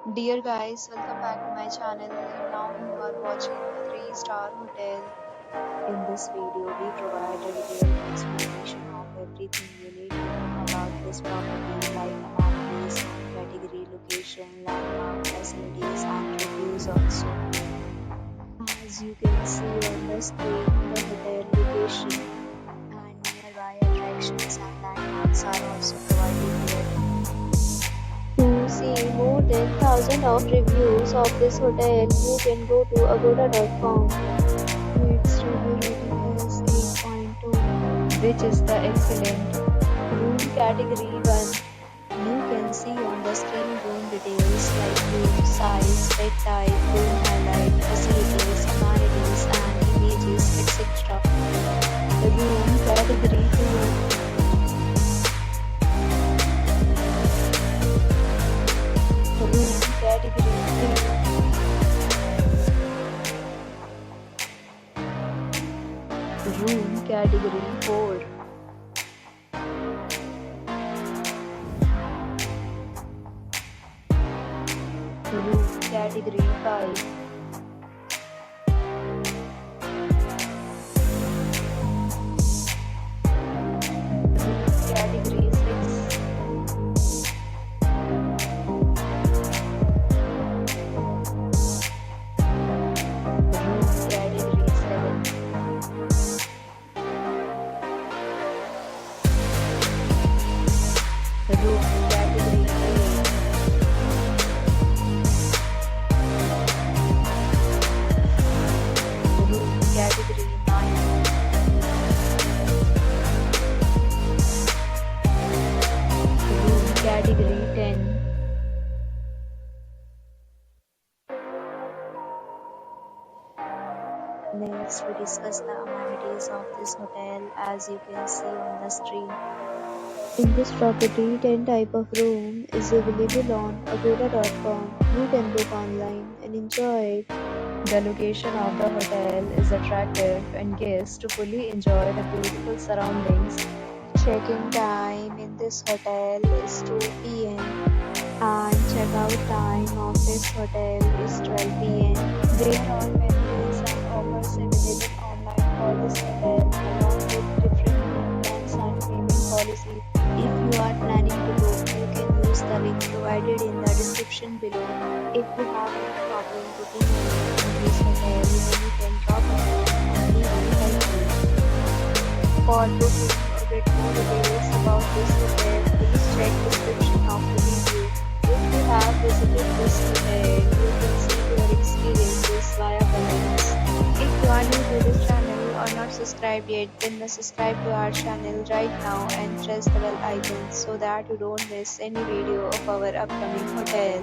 Dear guys, welcome back to my channel and now you are watching a 3-star hotel. In this video, we provide a detailed explanation of everything you need to know about this property like amenities, category, location, landmark, facilities and reviews also. As you can see on the screen, the hotel location and nearby attractions and landmarks are also provided here. To see more than 1000 of reviews of this hotel, you can go to agoda.com. Its review rating is 8.2, which is the excellent. Room category 1. You can see on the screen room details like room size, bed type, room highlight, facilities, amenities and images, etc. Room category 2. Room category 3. Room category 4. Room category 5. Room category 6. Room category 7. Room category 8. Room category 9. Room category 10. Next, we discuss the amenities of this hotel as you can see on the screen. In this property, 10 type of room is available on agoda.com. You can book online and enjoy it. The location of the hotel is attractive and guests to fully enjoy the beautiful surroundings. Check-in time in this hotel is 2 p.m. and check-out time of this hotel is 12 p.m. There are amenities and offers available online for this hotel along with different room plans and payment policy. If you are planning to book, you can use the link provided in the description below. If you have any problem booking a room in this hotel, then you can drop a note and we will help you. For booking or get more details about this hotel, please check description of the video. If you have visited this hotel, you can see your experiences via comments. If you are new to this channel or not subscribed yet, then subscribe to our channel right now and press the bell icon so that you don't miss any video of our upcoming hotel.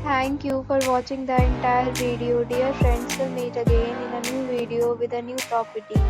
Thank you for watching the entire video. Dear friends, we'll meet again in a new video with a new property.